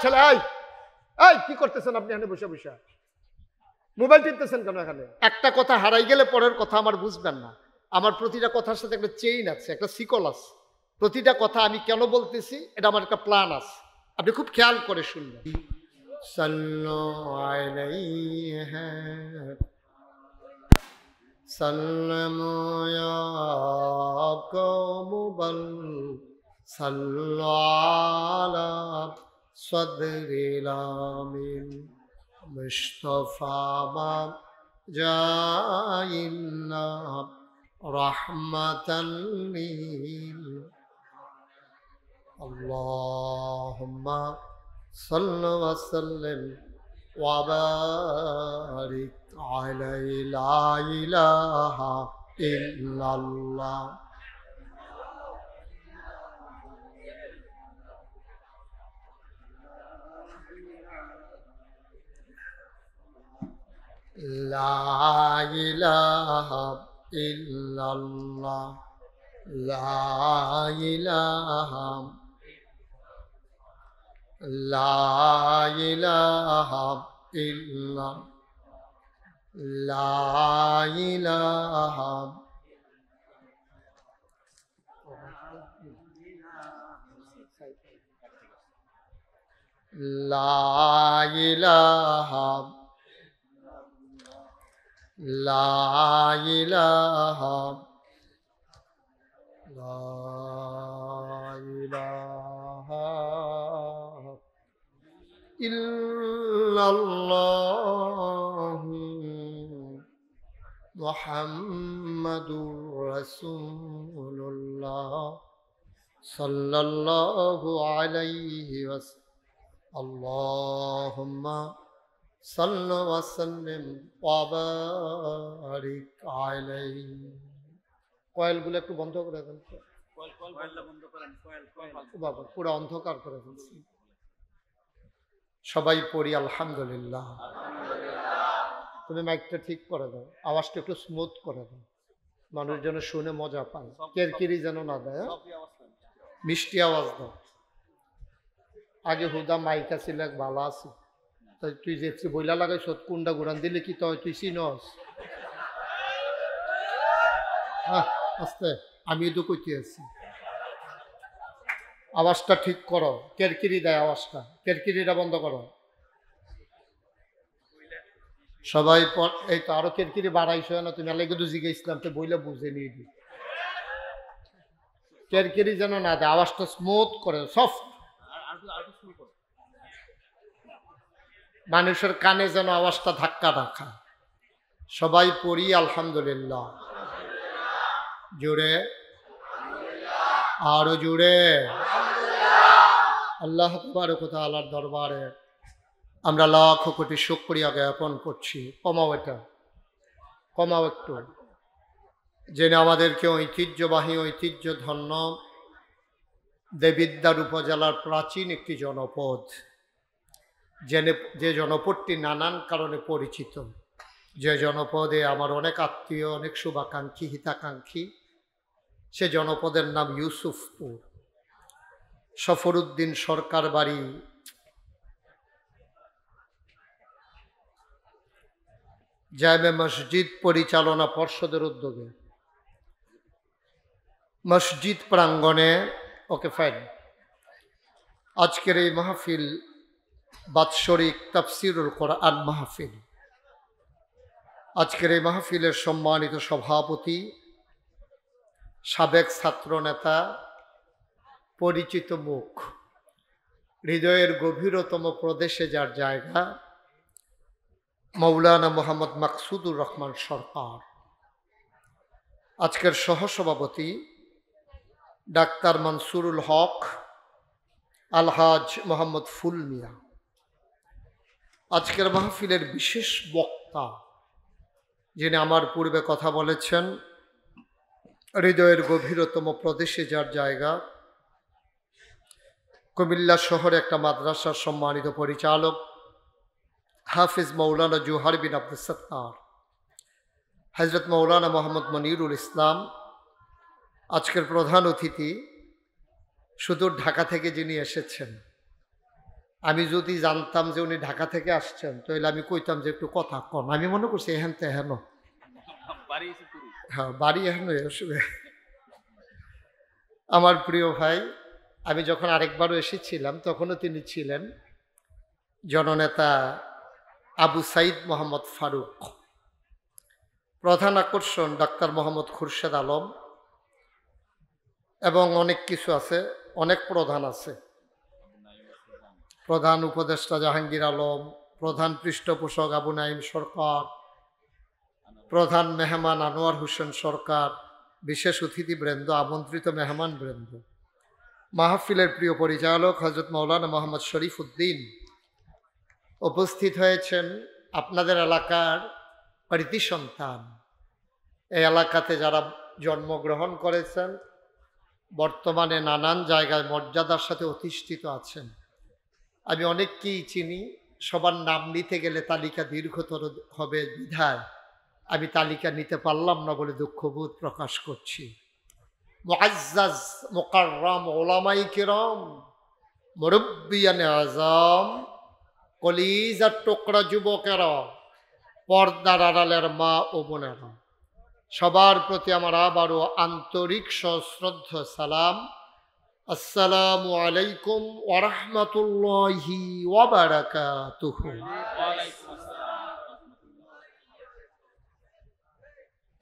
ছেলে এই কি করতেছেন আপনি এখানে বসে বসে? মোবাইল টিপতেছেন কেন এখানে? একটা কথা হারাই গেলে পরের কথা আমার বুঝবেন না। আমার প্রতিটা কথার সাথে একটা চেইন আছে, একটা শিকল আছে। প্রতিটা কথা আমি কেন বলতেছি এটা আমার একটা প্ল্যান আছে, আপনি খুব খেয়াল করে শুনবেন। সাল্লু আলাইহি সাল্লামু ইয়া কওমু বাল সাল্লু আলা সাদরিল আমিন মুস্তাফা মা জাইন্না রাহমাতাল লিল আল্লাহুম্মা সাল্লি ওয়া সাল্লিম ওয়া বারিক আলাইহি লা ইলাহা ইল্লাল্লাহ। লা ইলাহা ইল্লাল্লাহ, লা ইলাহা, লা ইলাহা ইল্লাল্লাহ, লা ইলাহা, লা ইলাহা, লা ইলাহা, লা ইলাহা ইল্লাল্লাহু মুহাম্মাদুর রাসূলুল্লাহ সাল্লাল্লাহু আলাইহি ওয়াসাল্লাম। আল্লাহুম্মা সাল্লি ওয়া সাল্লিম ওয়া বারিক আলাইহি। কয়েলগুলো একটু বন্ধ করে দেন তো। বাবা পুরো অন্ধকার করে ফেলছি। সবাই পড়ি আলহামদুলিল্লাহ। তুমি মাইকটা ঠিক করে দাও, আওয়াজটা একটু স্মুথ করে দাও, মানুষ যেন শুনে মজা পায়, কেরকিরি যেন না দেয়। মিষ্টি আওয়াজ দাও। আগে হুদা মাইকা ছিল ভালো আছে, তুই যে বইলা লাগাই সত কুন্ডা ঘুরান দিলে কি তুই চিনস? আস্তে, আমি তো কইতে আছি। আওয়াজটা ঠিক করো, কেরকিরি দেয় আওয়াজটা, কেরকিরিটা বন্ধ করো। সবাই এই তো আরো কেরকিরি বাড়াইছো না তুমি? আল্লাহ কিন্তু জিজ্ঞেসলাম তো বইলে বুঝে নিয়ে দি। কেরকিরি যেন না দেয়, আওয়াজটা স্মুথ করে, সফট। মানুষের কানে যেন আওয়াজটা ধাক্কা রাখা। সবাই পড়ি আলহামদুলিল্লাহ। জোরে, আরো জোরে। আল্লাহ তাবারক ওয়া তাআলার দরবারে আমরা লাখ কোটি শুকরিয়া জ্ঞাপন করছি। কমাও এটা, কমাও একটু। জেনে আমাদেরকে ঐতিহ্যবাহী ঐতিহ্যধন্য দেবিদ্বার উপজেলার প্রাচীন একটি জনপদ, যে জনপদটি নানান কারণে পরিচিত, যে জনপদে আমার অনেক আত্মীয়, অনেক শুভাকাঙ্ক্ষী, হিতাকাঙ্ক্ষী। সে জনপদের নাম ইউসুফপুর। সফরউদ্দিন সরকার বাড়ি জামে মসজিদ পরিচালনা পর্ষদের উদ্যোগে মসজিদ প্রাঙ্গণে, ওকে ফাইন, আজকের এই মাহফিল বাৎসরিক তাফসিরুল কোরআন মাহফিল। আজকের এই মাহফিলের সম্মানিত সভাপতি, সাবেক ছাত্র নেতা, পরিচিত মুখ, হৃদয়ের গভীরতম প্রদেশে যার জায়গা, মৌলানা মোহাম্মদ মাকসুদুর রহমান সরকার। আজকের সহসভাপতি ডাক্তার মনসুরুল হক, আলহাজ মোহাম্মদ ফুল মিয়া। আজকের মাহফিলের বিশেষ বক্তা যিনি আমার পূর্বে কথা বলেছেন, হৃদয়ের গভীরতম প্রদেশে যার জায়গা, কুমিল্লা শহরে একটা মাদ্রাসার সম্মানিত পরিচালক, হাফিজ মৌলানা জুহার বিন আব্দুল সত্তার, হযরত মৌলানা মোহাম্মদ মনিরুল ইসলাম। আজকের প্রধান অতিথি সুদূর ঢাকা থেকে যিনি এসেছেন, আমি যদি জানতাম যে উনি ঢাকা থেকে আসছেন তাহলে আমি কইতাম যে একটু কথা কম। আমি মনে করছি এহেন তো হেন, হ্যাঁ বাড়ি এহেন অসুবিধা। আমার প্রিয় ভাই, আমি যখন আরেকবারও এসেছিলাম তখনও তিনি ছিলেন জননেতা আবু সাইদ মোহাম্মদ ফারুক, প্রধান আকর্ষণ ডাক্তার মোহাম্মদ খুরশেদ আলম, এবং অনেক কিছু আছে, অনেক প্রধান আছে। প্রধান উপদেষ্টা জাহাঙ্গীর আলম, প্রধান পৃষ্ঠপোষক আবু নাইম সরকার, প্রধান মেহমান আনোয়ার হোসেন সরকার, বিশেষ অতিথিবৃন্দ, আমন্ত্রিত মেহমান বৃন্দ, মাহফিলের প্রিয় পরিচালক হযরত মাওলানা মোহাম্মদ শরীফ উদ্দিন, উপস্থিত হয়েছেন আপনাদের এলাকার কৃতি সন্তান, এই এলাকাতে যারা জন্মগ্রহণ করেছেন, বর্তমানে নানান জায়গায় মর্যাদার সাথে অধিষ্ঠিত আছেন। আমি অনেককেই চিনি, সবার নাম নিতে গেলে তালিকা দীর্ঘতর হবে বিধায় আমি তালিকা নিতে পারলাম না বলে দুঃখবোধ প্রকাশ করছি। মুআজ্জাজ মুকাররম উলামায়ে কিরাম, মুরব্বিয়ানে আযম, কলিজার টুকরা যুবকেরা, পর্দার আড়ালের মা ও বোনেরা, সবার প্রতি আমার আবারও আন্তরিক সশ্রদ্ধ সালাম। আসসালামু আলাইকুম ওয়া রাহমাতুল্লাহি ওয়া বারাকাতুহু।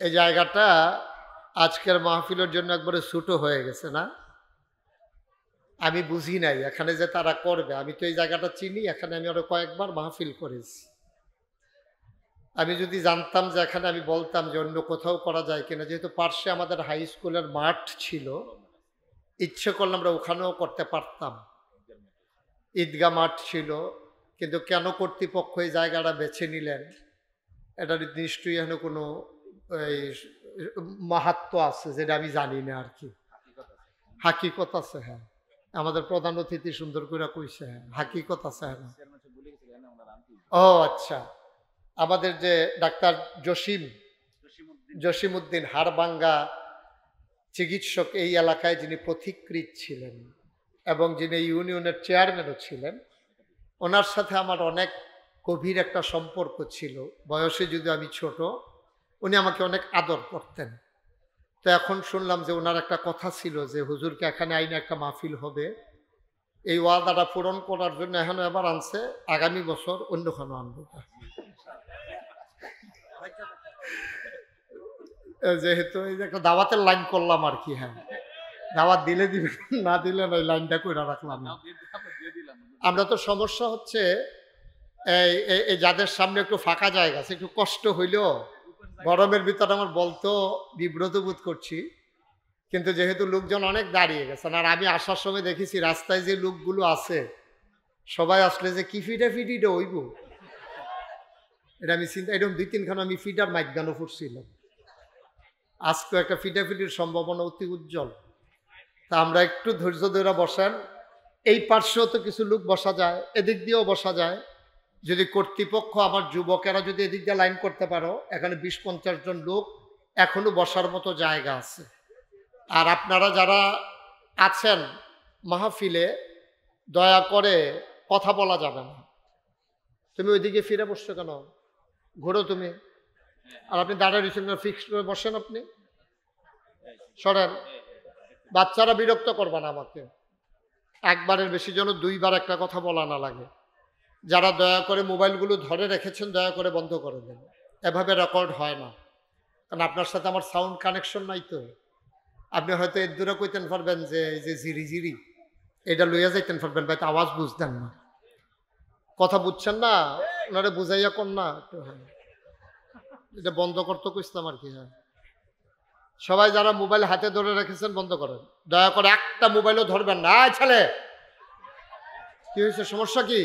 এই জায়গাটা আজকের মাহফিলের জন্য একবারে ছোট হয়ে গেছে না? আমি বুঝি নাই এখানে যে তারা করবে। আমি তো এই জায়গাটা চিনি, এখানে আমি আরো কয়েকবার মাহফিল করেছি। আমি যদি জানতাম যে এখানে, আমি বলতাম যে অন্য কোথাও করা যায় কিনা, যেহেতু পার্শ্বে আমাদের হাই স্কুলের মাঠ ছিল, ইচ্ছে করলে আমরা ওখানেও করতে পারতাম। ঈদগাহ মাঠ ছিল, কিন্তু কেন কর্তৃপক্ষ এই জায়গাটা বেছে নিলেন এটা নিশ্চয়ই এখানে কোনো মাহাত্ম্য আছে যেটা আমি জানি না আর কি। হাকিকত আছে, হ্যাঁ আমাদের প্রধান অতিথি সুন্দর করে কইছে, হ্যাঁ হাকিকত আছে। হ্যাঁ ও আচ্ছা, আমাদের যে ডাক্তার জসিমউদ্দিন হাড়ভাঙ্গা চিকিৎসক, এই এলাকায় যিনি পথিকৃৎ ছিলেন এবং যিনি ইউনিয়নের চেয়ারম্যানও ছিলেন, ওনার সাথে আমার অনেক গভীর একটা সম্পর্ক ছিল। বয়সে যদি আমি ছোট, উনি আমাকে অনেক আদর করতেন। তো এখন শুনলাম যে ওনার একটা কথা ছিল যে হুজুরকে এখানে আইনে একটা মাহফিল হবে, এই ওয়াদাটা পূরণ করার জন্য এখন এবার আনছে, আগামী বছর অন্যখানে আনবো। যেহেতু এই যে একটা দাওয়াতের লাইন করলাম আর কি, হ্যাঁ দাওয়াত দিলে দিবে, না দিলে ওই লাইনটা করে রাখলাম। আমরা তো সমস্যা হচ্ছে এই যাদের সামনে একটু ফাঁকা জায়গা আছে, একটু কষ্ট হইলেও গরমের ভিতরে আমার বলতো বিব্রত বোধ করছি, কিন্তু যেহেতু লোকজন অনেক দাঁড়িয়ে গেছেন, আর আমি আসার সময় দেখেছি রাস্তায় যে লোকগুলো আছে সবাই আসলে যে কি ফিটাফিটিটা হইব, এটা আমি চিন্তা, এরকম 2-3খানা আমি ফিটার মাইক গানও ফুটছিলাম। আজকে একটা ফিটাফিটির সম্ভাবনা অতি উজ্জ্বল। তা আমরা একটু ধৈর্য ধরে বসেন। এই পার্শ্বেও তো কিছু লোক বসা যায়, এদিক দিয়েও বসা যায়। যদি কর্তৃপক্ষ, আমার যুবকেরা যদি এদিক দিয়ে লাইন করতে পারো, এখানে 20-50 জন লোক এখনো বসার মতো জায়গা আছে। আর আপনারা যারা আছেন মাহফিলে, দয়া করে কথা বলা যাবে না। তুমি ওইদিকে ফিরে বসছো কেন? ঘোরো তুমি। আর আপনি দাঁড়ায় রয়েছেন, ফিক্সড করে বসেন, আপনি সরেন। বাচ্চারা বিরক্ত করবা না আমাকে। একবারের বেশি যেন 2বার একটা কথা বলা না লাগে। যারা দয়া করে মোবাইলগুলো ধরে রেখেছেন দয়া করে বন্ধ করে দেন, এভাবে রেকর্ড হয় না। কারণ আপনার সাথে আমার সাউন্ড কানেকশন নাই তো। আপনি হয়তো এর দূরে কইতেন পারবেন যে এই যে জিরি জিরি এটা লইয়া যাইতেন পারবেন, ভাই আওয়াজ বুঝতেন না, কথা বুঝছেন না, ওনারে বুঝাইয়া কর না, এটা বন্ধ করতে কইছিলাম আর কি। হ্যাঁ সবাই যারা মোবাইল হাতে ধরে রেখেছেন বন্ধ করেন, দয়া করে একটা মোবাইলও ধরবেন না। ছেলে কি হয়েছে, সমস্যা কি?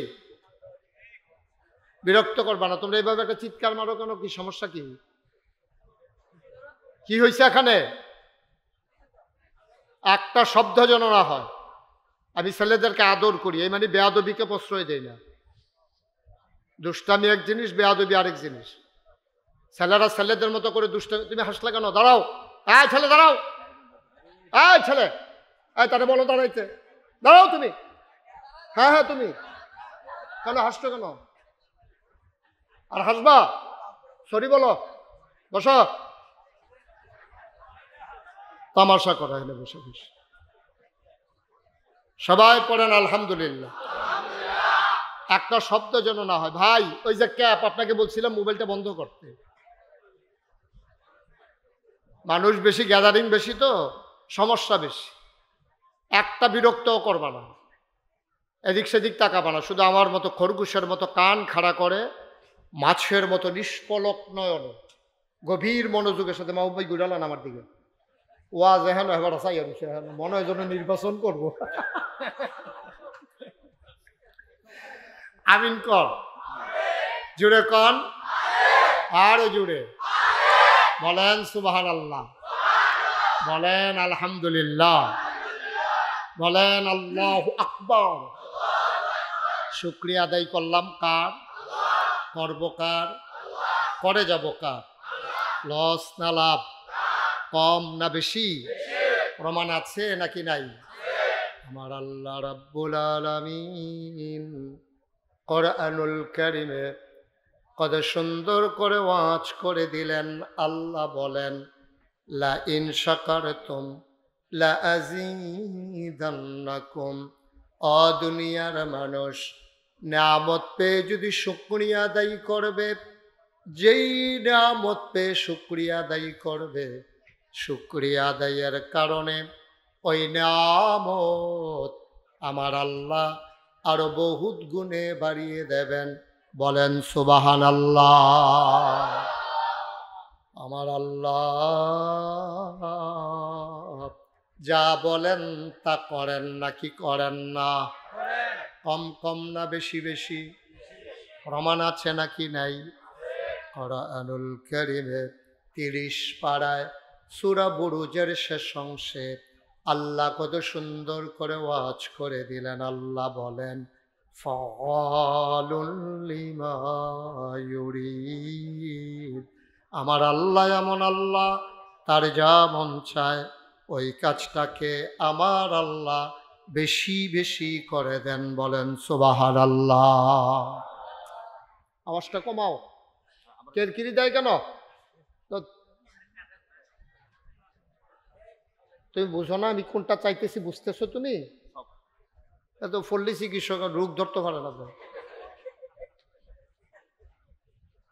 বিরক্ত করবা না। তোমরা এইভাবে একটা চিৎকার মারো কেন? কি সমস্যা? কি হয়েছে এখানে? একটা শব্দ যেন না হয়। আমি ছেলেদেরকে আদর করি, এই মানে বেয়াদবিকে প্রশ্রয় দেই না। দুষ্টামি এক জিনিস, বেয়াদবি আরেক জিনিস। ছেলেরা ছেলেদের মতো করে দুষ্টামি। তুমি হাসলে কেন? দাঁড়াও, এই ছেলে দাঁড়াও, এই ছেলে, এই তারে বলো দাঁড়াইতে, দাঁড়াও তুমি। হ্যাঁ হ্যাঁ তুমি কেন হাসছো কেন? আর হাসবা? সরি বলো, বসো। তামাশা করা হলে বসে বসে। সবাই পড়েন আলহামদুলিল্লাহ। একটা শব্দ যেন না হয়। ভাই ওই যে ক্যাপ, আপনাকে বলছিলাম মোবাইলটা বন্ধ করতে। মানুষ বেশি, গ্যাদারিং বেশি, তো সমস্যা বেশি। একটা বিরক্তও করবা না, এদিক সেদিক তাকাবা না, শুধু আমার মতো খরগোশের মতো কান খাড়া করে মাছের মতো নিষ্পলক নয়ন গভীর মনোযোগের সাথে মাহবুব গুড়ালান আমার দিকে। ওয়াজ এখন এবার চাই আমি মনে হয় যেন নির্বাচন করবো। আমিন কর, জুড়ে কন, আরো জুড়ে বলেন সুবহানাল্লাহ, বলেন আলহামদুলিল্লাহ, বলেন আল্লাহু আকবার। শুকরিয়া আদায় করলাম কার? করব কার? করে যাব কার? লস না লাভ? কম না বেশি? প্রমাণ আছে নাকি নাই? আমার আল্লাহ রাব্বুল আলামিন কোরআনুল কারীমে কত সুন্দর করে ওয়াজ করে দিলেন। আল্লাহ বলেন, লা ইন শাকারতুম লা আযীদান্নাকুম। ও দুনিয়ার মানুষ, নিয়ামত পেয়ে যদি শুকরিয়া আদায় করবে, যেই নিয়ামত পেয়ে শুকরিয়া আদায় করবে, শুকরিয়া আদায়ের কারণে ওই নিয়ামত আমার আল্লাহ আরো বহুত গুণে বাড়িয়ে দেবেন। বলেন সুবহানাল্লাহ। আমার আল্লাহ যা বলেন তা করেন নাকি করেন না? কম কম না বেশি বেশি? প্রমাণ আছে নাকি নাই? কোরআনুল কারীমে 30 পারায় সূরা বুরুজের শেষ অংশে আল্লাহ কত সুন্দর করে ওয়াজ করে দিলেন। আল্লাহ বলেন, ফাআলুল লিমা ইউরিদ। আমার আল্লাহ এমন আল্লাহ, তার যা মন চায় ওই কাজটাকে আমার আল্লাহ বেশি বেশি করে দেন। বলেন সুবহানাল্লাহ। আওয়াজটা কমাও, কেরকিরি দেয় কেন? তো তুমি বুঝো না আমি কোনটা চাইতেছি? বুঝতেছো তুমি? এত ফল্লি চিকিৎসক রোগ ধরতে পারে না।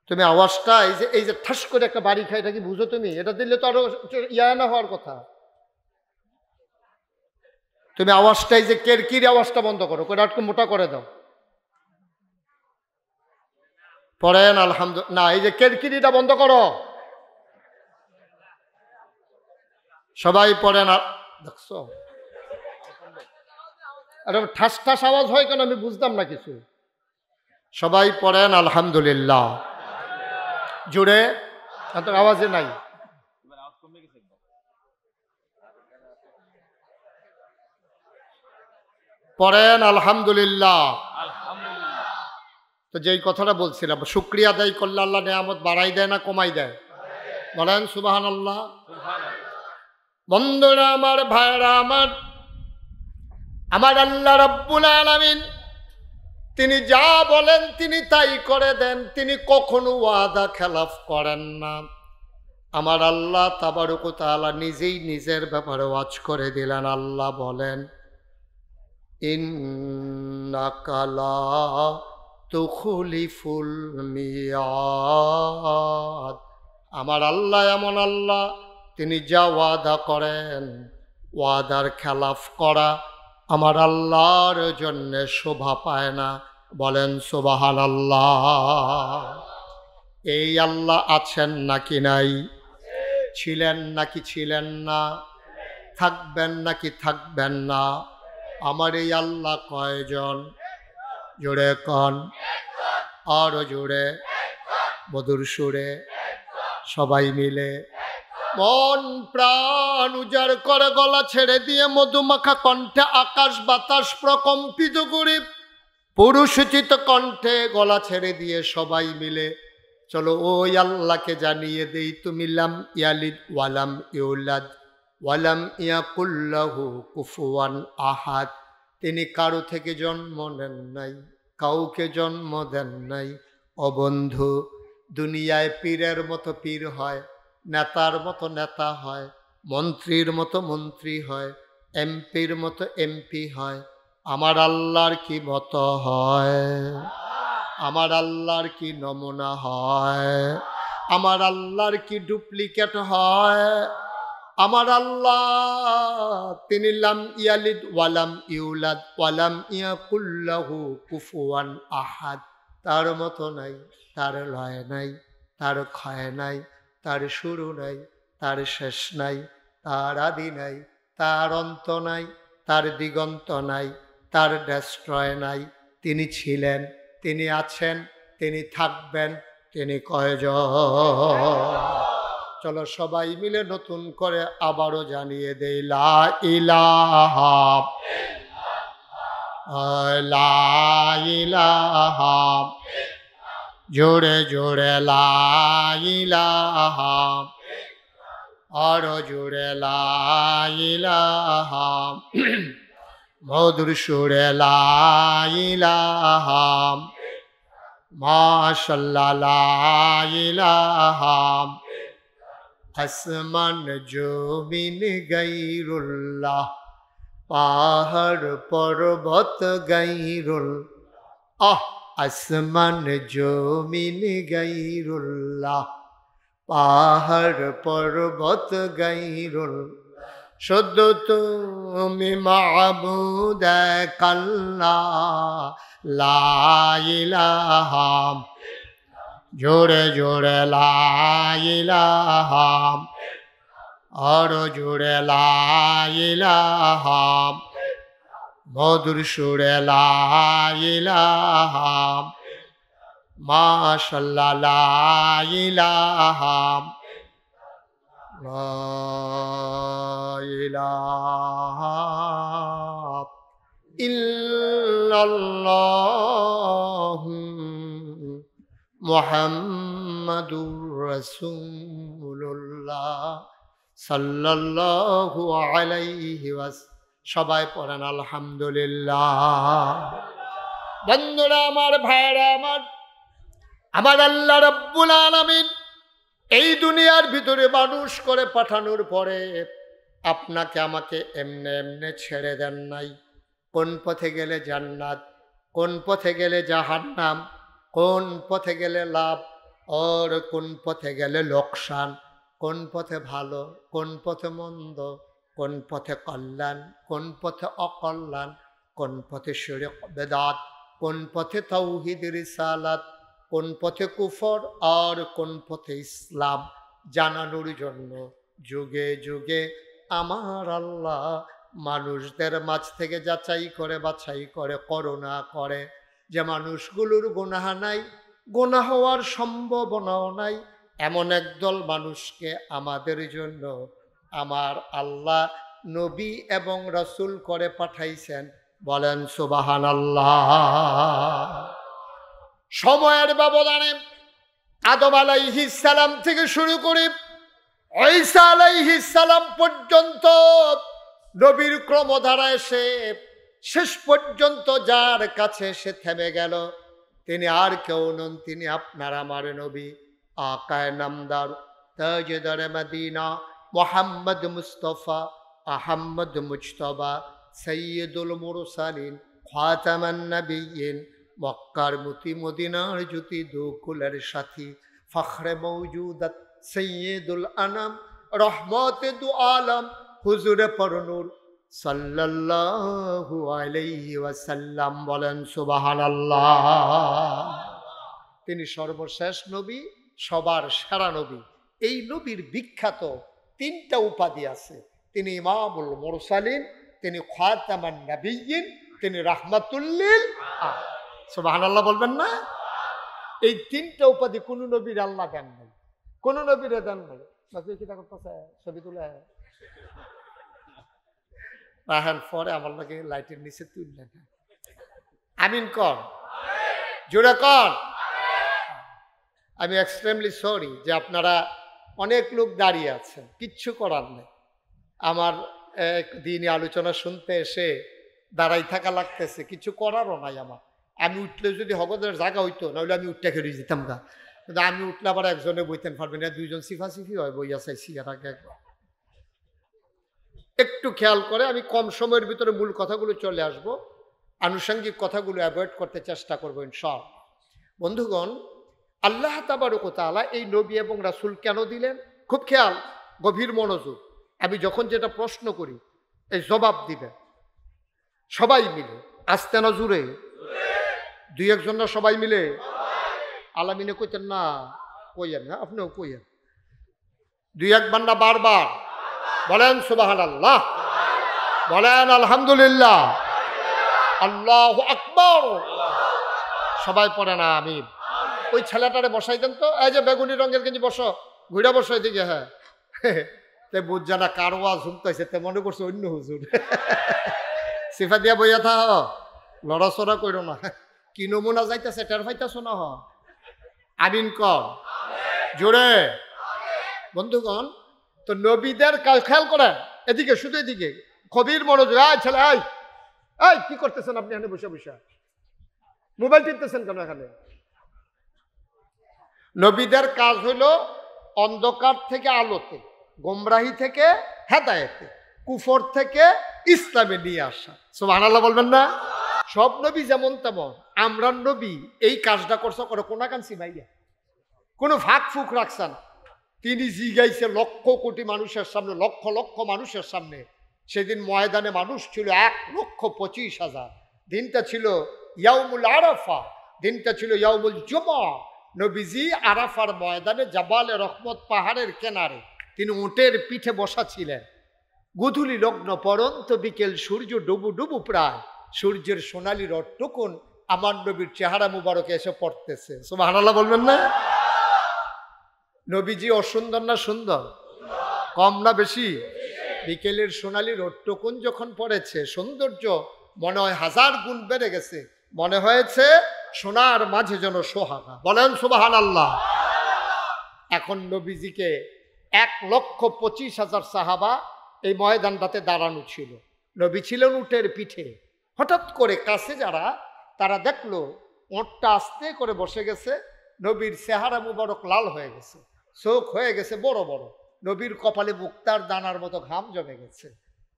তুমি আওয়াজটা এই যে ঠাস করে একটা বাড়ি খায়, এটা কি বুঝো তুমি? এটা দিলে তো আরো ইয়া না হওয়ার কথা। তুমি আওয়াজটা এই যে কেরকিরি আওয়াজটা বন্ধ করো, করে একটু মোটা করে দাও। পড়েন আলহামদুলিল্লাহ। না, এই যে কেরকিরিটা বন্ধ করো। সবাই পড়েন। দেখছো এটা ঠাস ঠাস আওয়াজ হয় কেন? আমি বুঝতাম না কিছু। সবাই পড়েন আলহামদুলিল্লাহ জুড়ে। এত আওয়াজে নাই। পড়েন আলহামদুলিল্লাহ। তো যেই কথাটা বলছিলাম, শুকরিয়া আদায় করলে আল্লাহ নিয়ামত বাড়াই দেয় না কমাই দেয়? বলেন সুবহানাল্লাহ। বন্ধুরা আমার, ভাইরা আমার, আমার আল্লাহ রাব্বুল আলামিন তিনি যা বলেন তিনি তাই করে দেন। তিনি কখনো ওয়াদা খেলাফ করেন না। আমার আল্লাহ তাবারক ওয়া তাআলা নিজেই নিজের ব্যাপারে ওয়াজ করে দিলেন। আল্লাহ বলেন, ইন্নাকা লা তুখলিফুল মিয়াদ। আমার আল্লাহ এমন আল্লাহ, তিনি যা ওয়াদা করেন ওয়াদার খেলাফ করা আমার আল্লাহর জন্য শোভা পায় না। বলেন সুবহানাল্লাহ। এই আল্লাহ আছেন নাকি নাই? ছিলেন নাকি ছিলেন না? থাকবেন নাকি থাকবেন না? আমার এই আল্লাহ কয়জন? জোরে কন, আরো জোরে, মধুর সুরে, সবাই মিলে মন প্রাণ উজাড় করে গলা ছেড়ে দিয়ে মধুমাখা কণ্ঠে আকাশ বাতাস প্রকম্পিত করে পুরুষোচিত কণ্ঠে গলা ছেড়ে দিয়ে সবাই মিলে চলো ওই আল্লাহকে জানিয়ে দেই, তুমি লাম ইয়ালিদ ওয়ালাম ইউলাদ ওয়ালাম ইয়াকুল লাহু কুফুয়ান আহাদ। তিনি কারো থেকে জন্ম নেন নাই, কাউকে জন্ম দেন নাই। ও বন্ধু, দুনিয়ায় পীরের মতো পীর হয়, নেতার মতো নেতা হয়, মন্ত্রীর মতো মন্ত্রী হয়, এমপির মতো এমপি হয়। আমার আল্লাহর কি মতো হয়? আমার আল্লাহর কি নমুনা হয়? আমার আল্লাহর কি ডুপ্লিকেট হয়? আমার আল্লাহ তিনি লাম ইয়ালিদ ওয়ালাম ইউলাদ ওয়ালাম ইয়াকুল্লাহু কুফুয়ান আহাদ। তার মতো নাই, তার লয় নাই, তার ক্ষয় নাই, তার শুরু নাই, তার শেষ নাই, তার আদি নাই, তার অন্ত নাই, তার দিগন্ত নাই, তার ডেস্ট্রয় নাই। তিনি ছিলেন, তিনি আছেন, তিনি থাকবেন, তিনি কয়জন? চলো সবাই মিলে নতুন করে আবারও জানিয়ে দেই, লা ইলাহা লা ইলাহা, জোরে জোরে লা ইলাহা, আরো জোরে লা ইলাহা, মধুর সুরে লা ইলাহা, মাশাআল্লাহ লা ইলাহা। আসমান জমিন গাইরুল্লাহ, পাহাড় পর্বত গাইরুল, আসমান জমিন গাইরুল্লাহ, পাহাড় পর্বত গাইরুল। শুধু তুমি মাবুদ এক আল্লাহ, লা ইলাহা, জোরে জোরে লা ইলাহা, আরো জোরে লা ইলাহা, মধুর সুরে লা ইলাহা, মাশাআল্লাহ লা ইলাহা, লা ইলাহা ইল্লাল্লাহু মুহাম্মাদুর রাসূলুল্লাহ সাল্লাল্লাহু আলাইহি ওয়াসাল্লাম। সবাই পড়েন আলহামদুলিল্লাহ। বন্ধুরা আমার, ভাইরা আমার, আমার আল্লাহ রাব্বুল আলামিন এই দুনিয়ার ভিতরে মানুষ করে পাঠানোর পরে আপনাকে আমাকে এমনে এমনে ছেড়ে দেন নাই। কোন পথে গেলে জান্নাত, কোন পথে গেলে জাহান্নাম, কোন পথে গেলে লাভ আর কোন পথে গেলে লোকসান, কোন পথে ভালো, কোন পথে মন্দ, কোন পথে কল্যাণ, কোন পথে অকল্যাণ, কোন পথে শিরক বেদাত, কোন পথে তাওহীদ রিসালাত, কোন পথে কুফর আর কোন পথে ইসলাম জানানোর জন্য যুগে যুগে আমার আল্লাহ মানুষদের মাঝ থেকে যাচাই করে বাছাই করে করুণা করে যে মানুষগুলোর গুনাহ নাই, গুনাহ হওয়ার সম্ভাবনাও নাই, এমন একদল মানুষকে আমাদের জন্য আমার আল্লাহ নবী এবং রাসূল করে পাঠাইছেন। বলেন সুবহানাল্লাহ। সময়ের ব্যবধানে আদম আলাইহিস সালাম থেকে শুরু করে ঈসা আলাইহিস সালাম পর্যন্ত নবীর ক্রমধারা এসে শেষ পর্যন্ত যার কাছে এসে থেমে গেল তিনি আর কেউ নন, তিনি আপনার আমার নবী আকায়ে নামদার তাজদার মদিনা মুহাম্মদ মুস্তাফা আহমদ মুজতবা সৈয়দুল মুরসালিন খাতামান নবিয়্যিন, মক্কার মতি মদিনার জ্যোতি দুকুলের সাথী ফখরে মওজুদাত সৈয়দুল আনাম রহমতে দু আলম হুজুরে পরনূর সাল্লাল্লাহু আলাইহি ওয়াসাল্লাম। বলেন সুবহানাল্লাহ। তিনি সর্বশেষ নবী, সবার সেরা নবী। এই নবীর বিখ্যাত তিনটা উপাধি আছে। তিনি ইমামুল মুরসালিন, তিনি খাতামান নবিয়্যিন, তিনি রাহমাতুল লিল আলামিন। সুবহানাল্লাহ বলবেন না? এই তিনটা উপাধি কোন নবীর আল্লাহ দেন নাই, কোন নবীর দেন নাই। ছবি তুলে রাহেন পরে আমার লাগে লাইটের নিচে তুললেন। আমিন কর, জোরে কর। আমি এক্সট্রিমলি সরি যে আপনারা অনেক লোক দাঁড়িয়ে আছেন, কিচ্ছু করার নেই। আমার দিনই আলোচনা শুনতে এসে দাঁড়াই থাকা লাগতেছে, কিছু করারও নাই আমার। আমি উঠলে যদি হগদের জায়গা হইতো, নাহলে আমি উঠতে খেলে যেতাম গা। কিন্তু আমি উঠলে আবার একজনে বইতেন পারবেন না, দুইজন সিফাসিফি হয় বইয়া চাইছি আর আগে একবার। একটু খেয়াল করে, আমি কম সময়ের ভিতরে মূল কথাগুলো চলে আসব, আনুষঙ্গিক কথাগুলো অ্যাভয়েড করতে চেষ্টা করবো ইনশাআল্লাহ। বন্ধুগণ, আল্লাহ তাবারক ওয়া তাআলা এই নবী এবং রাসূল কেন দিলেন? খুব খেয়াল, গভীর মনোযোগ। আমি যখন যেটা প্রশ্ন করি এই জবাব দিবেন সবাই মিলে, আস্তে না জুড়ে, দুই একজন না সবাই মিলে। আলামিনে কইতেন না, কইয়েন না, আপনিও কইয়েন, দুই একবার না বারবার বলেন সুবহানাল্লাহ, বলেন আলহামদুলিল্লাহ, আল্লাহু আকবার। সবাই পড়ে না আমিন। ওই ছেলেটারে বসাই দেন তো, এই যে বেগুনি রঙের গেঞ্জি, বসো, ঘুরে বসো এদিকে। হ্যাঁ, তে বুঝ জানা কার ওয়াজ শুনতেছে, তে মনে করছে অন্য হুজুর। সিফা দিয়া বইয়া থা, লড়াচড়া করো না, কি নমুনা যাইতেছে টের পাইতেছো না? আমিন কর জোরে। বন্ধুগণ, তো নবীদের খেয়াল করেন, এদিকে, শুধু এদিকে, কবির মনোযোগ। আয় ছেলে, আয়, এই কি করতেছেন আপনি এখানে বসে বসে? মোবাইল টিপতেছেন কেন এখানে? নবীদের কাজ হলো অন্ধকার থেকে আলোতে, গোমরাহি থেকে হেদায়েতে, কুফর থেকে ইসলামে নিয়ে আসা। সুবহানাল্লাহ বলবেন না? সব নবী যেমন তেমন, আমরা নবী এই কাজটা করছে করে কোনাকাঞ্চি ভাইয়া, কোনো ফাঁক ফুক রাখছে না। তিনি জিগাইছে লক্ষ কোটি মানুষের সামনে, লক্ষ লক্ষ মানুষের সামনে। সেদিন ময়দানে মানুষ ছিল 1,25,000। দিনটা ছিল ইয়াউমুল আরাফা, দিনটা ছিল ইয়াউমুল জুমা। নবীজি আরাফার ময়দানে জাবালে রহমত পাহাড়ের কিনারে তিনি উটের পিঠে বসা ছিলেন। গোধূলি লগ্ন পরন্ত বিকেল, সূর্য ডুবু ডুবু প্রায়, সূর্যের সোনালি রটটুকুন আমার নবীর চেহারা মুবারকে এসে পড়তেছে। সুবহানাল্লাহ বলবেন না? নবীজি অসুন্দর না সুন্দর? কম না বেশি? বিকেলের সোনালি রটটুকুন যখন পড়েছে, সৌন্দর্য মনে হয় 1000 গুণ বেড়ে গেছে, মনে হয়েছে সোনার মাঝে যেন সোহাগা। বলেন সুবহানাল্লাহ। এখন নবীজিকে 1,25,000 সাহাবা এই ময়দানটাতে দাঁড়ানো ছিল। নবী ছিলেন উটের পিঠে। হঠাৎ করে কাছে যারা, তারা দেখলো ওঁটটা আস্তে করে বসে গেছে, নবীর চেহারা মুবারক লাল হয়ে গেছে, চোখ হয়ে গেছে বড় বড়, নবীর কপালে মুক্তার দানার মতো ঘাম জমে গেছে।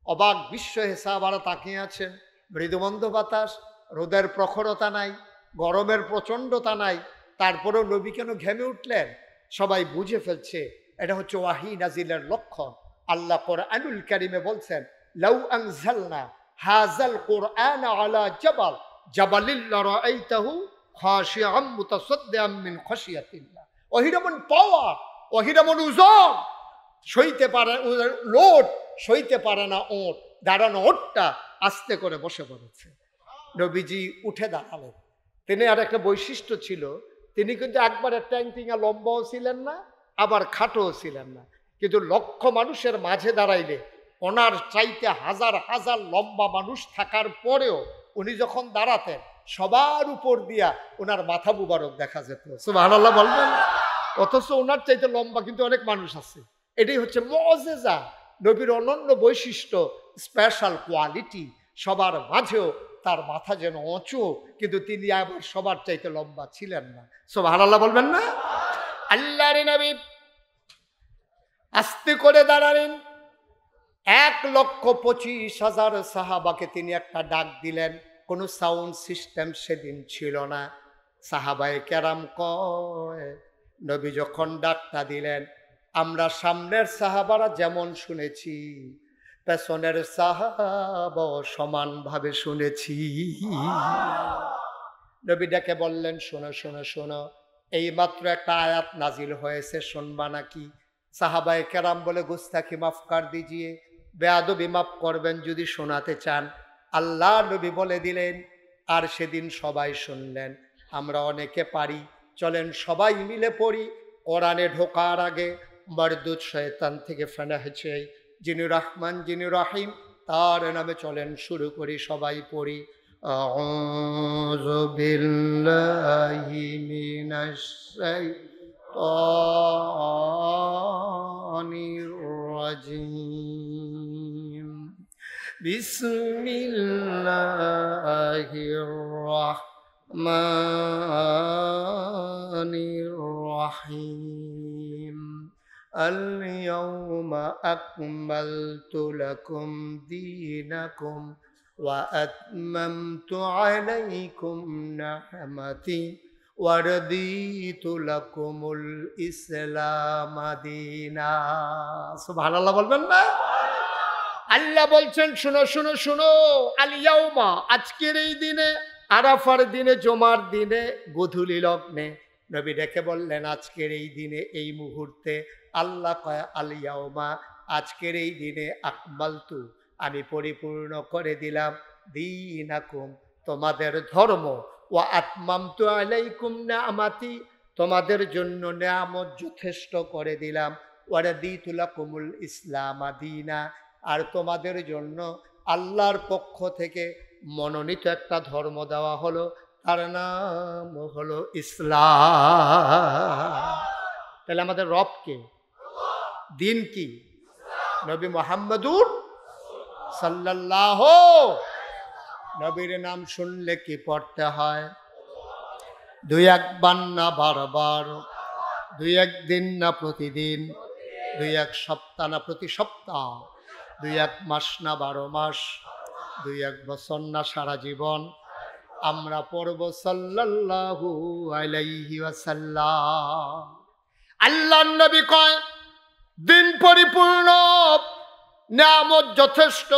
অবাক বিশ্ব সাহাবারা তাকিয়ে আছেন। মৃদুমন্দ বাতাস, রোদের প্রখরতা নাই, গরমের প্রচণ্ডতা নাই, তারপরেও নবী কেন ঘেমে উঠলেন? সবাই বুঝে ফেলছে এটা হচ্ছে ওয়াহি নাজিলের লক্ষণ। আল্লাহ কোরআনুল কারীমে বলছেন, লাউ আনজালনা হাযাল কুরআন আলা জাবাল জাবালিল লারাআইতাহু খাশিআম মুতাসাদ্দিআম মিন খাশিয়াতিল্লাহ। ওহিরমন পাওয়ার, ওহিরমন ওজন, সইতে পারে লোড, সইতে পারে না ওট। দাঁড়ানো ওটটা আস্তে করে বসে পড়েছে। নবীজি উঠে দাঁড়ালেন। তিনি আর একটা বৈশিষ্ট্য ছিল, তিনি কিন্তু একবারে ট্যাংটিঙা লম্বাও ছিলেন না, আবার খাটোও ছিলেন না। কিন্তু লক্ষ মানুষের মাঝে দাঁড়াইলে, ওনার চাইতে 1000 1000 লম্বা মানুষ থাকার পরেও উনি যখন দাঁড়াতেন, সবার উপর দিয়া ওনার মাথা মুবারক দেখা যেত। সুবহানাল্লাহ বলবেন? অথচ ওনার চাইতে লম্বা কিন্তু অনেক মানুষ আছে। এটাই হচ্ছে মুআজিজা, নবীর অনন্য বৈশিষ্ট্য, স্পেশাল কোয়ালিটি। সবার মাঝেও তার মাথা যেন উঁচু, কিন্তু তিনি আবার সবার চাইতে লম্বা ছিলেন না। সুবহানাল্লাহ বলবেন না? আল্লাহর নবী আস্তে করে দাঁড়ালেন। 1,25,000 সাহাবাকে তিনি একটা ডাক দিলেন। কোনো সাউন্ড সিস্টেম সেদিন ছিল না। সাহাবায়ে কেরাম কয়, নবী যখন ডাকটা দিলেন, আমরা সামনের সাহাবারা যেমন শুনেছি, পেছনের সাহাবা সমানভাবে শুনেছি। নবী ডেকে বললেন, শোনো শোনো শোনো, এই মাত্র একটা আয়াত নাজিল হয়েছে, শুনবা নাকি? সাহাবায়ে কেরাম বলে, গুস্তাখি মাফ কর দিজিয়ে, বেয়াদবি মাফ করবেন যদি শোনাতে চান। আল্লাহ নবী বলে দিলেন, আর সেদিন সবাই শুনলেন। আমরা অনেকে পারি, চলেন সবাই মিলে পড়ি। কোরআনে ঢোকার আগে মরদুদ শয়তান থেকে ফেনাহেছে, যিনি রহমান যিনি রহিম, তার নামে চলেন শুরু করি, সবাই পড়ি। আউযু বিল্লাহি মিনাশ শাইতানির রাজিম। বিসমিল্লাহির রাহমানির الرحمن الرحيم اليوم أكملت لكم دينكم وأتممت عليكم نعمتي ورضيت لكم الإسلام دينا سبحان الله বলবেন না আল্লাহ বলছেন শুনো শুনো শুনো আল ইয়াউমা আজকের এই দিনে আরাফার দিনে জুমার দিনে গোধূলি লগ্নে নবী ডেকে বললেন আজকের এই দিনে এই মুহূর্তে আল্লাহ কয় আল ইয়াউমা আজকের এই দিনে আকমালতু আমি পরিপূর্ণ করে দিলাম দীনাকুম তোমাদের ধর্ম ওয়া আতমামতু আলাইকুম নিআমাতি তোমাদের জন্য নিয়ামত যথেষ্ট করে দিলাম ওয়া রাদিতু লাকুমুল ইসলাম দীনা আর তোমাদের জন্য আল্লাহর পক্ষ থেকে মনোনীত একটা ধর্ম দেওয়া হলো তার নাম হলো ইসলাম তাহলে আমাদের রব কে দিন কি নবী মুহাম্মদুর সাল্লাল্লাহু নবীর নাম শুনলে কি পড়তে হয় দুই একবার না বারবার দুই একদিন না প্রতিদিন দুই এক সপ্তাহ না প্রতি সপ্তাহ দুই এক মাস না 12 মাস দুই এক বছর না সারা জীবন আমরা পড়ব সাল্লাল্লাহু আলাইহি ওয়াসাল্লাম আল্লাহর নবী কয় দিন পরিপূর্ণ নিয়ামত যথেষ্ট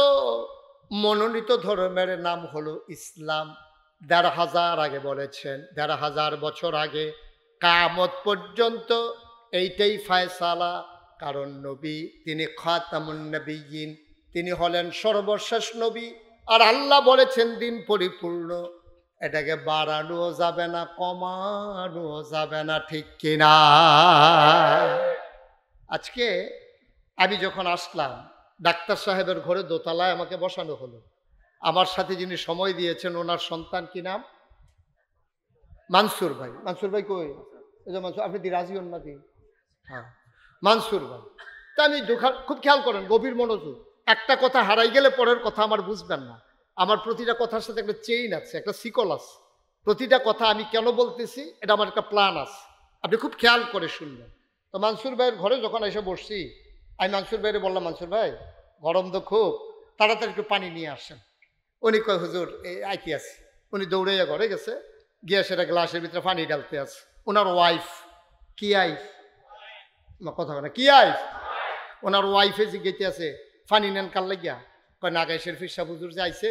মনোনীত ধর্মের নাম হলো ইসলাম ১৫০০ আগে বলেছেন ১৫০০ বছর আগে কিয়ামত পর্যন্ত এইটাই ফয়সালা কারণ নবী তিনি খাতামুন নবিয়্যিন তিনি হলেন সর্বশেষ নবী আর আল্লাহ বলেছেন দিন পরিপূর্ণ এটাকে বাড়ানোও যাবে না কমানোও যাবে না ঠিক কিনা আজকে আমি যখন আসলাম ডাক্তার সাহেবের ঘরে দোতলায় আমাকে বসানো হলো আমার সাথে যিনি সময় দিয়েছেন ওনার সন্তান কি নাম মানসুর ভাই কই এই যে মানসুর আপনি রাজি হন না দি হ্যাঁ মানসুর ভাই তা আমি খুব খেয়াল করেন গভীর মনোযোগ একটা কথা হারাই গেলে পরের কথা আমার বুঝবেন না আমার প্রতিটা কথার সাথে একটা চেইন আছে একটা সিকল আছে প্রতিটা কথা আমি কেন বলতেছি এটা আমার একটা প্ল্যান আছে আপনি খুব খেয়াল করে শুনবেন তো মানসুর ভাইয়ের ঘরে যখন এসে বসছি আমি মানসুর ভাইরে বললাম মানসুর ভাই গরম তো খুব তাড়াতাড়ি একটু পানি নিয়ে আসেন উনি কয় হুজুর এই আইতে আছে উনি দৌড়াইয়া ঘরে গেছে গিয়ে সেটা গ্লাসের ভিতরে পানি ডালতে আছে ওনার ওয়াইফ কি আইফ কথা বলে কি আইফ ওনার ওয়াইফে জিজ্ঞেতে আছে পানি নেন কাল লাগিয়া কয় নাগাইশের ফিরসা হুজুর যাইছে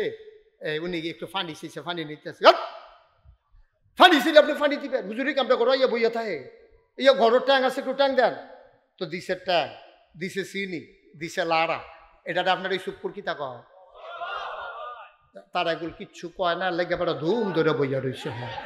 উনি একটু পানি চাইছে পানি নিতে আছে পানি ছিল আপনি পানি দিবেন হুজুরি কামটা করো ইয়া বইয়া থাকে ইয়া ঘরের ট্যাং আছে একটু ট্যাং দেন তো দিছে ট্যাং দিছে চিনি দিছে লাড়া এটা আপনার এই সুপুর কি তা কয় তারা এগুলো কিচ্ছু কয় না লেগে বড় ধুম ধরে বইয়া রয়েছে হ্যাঁ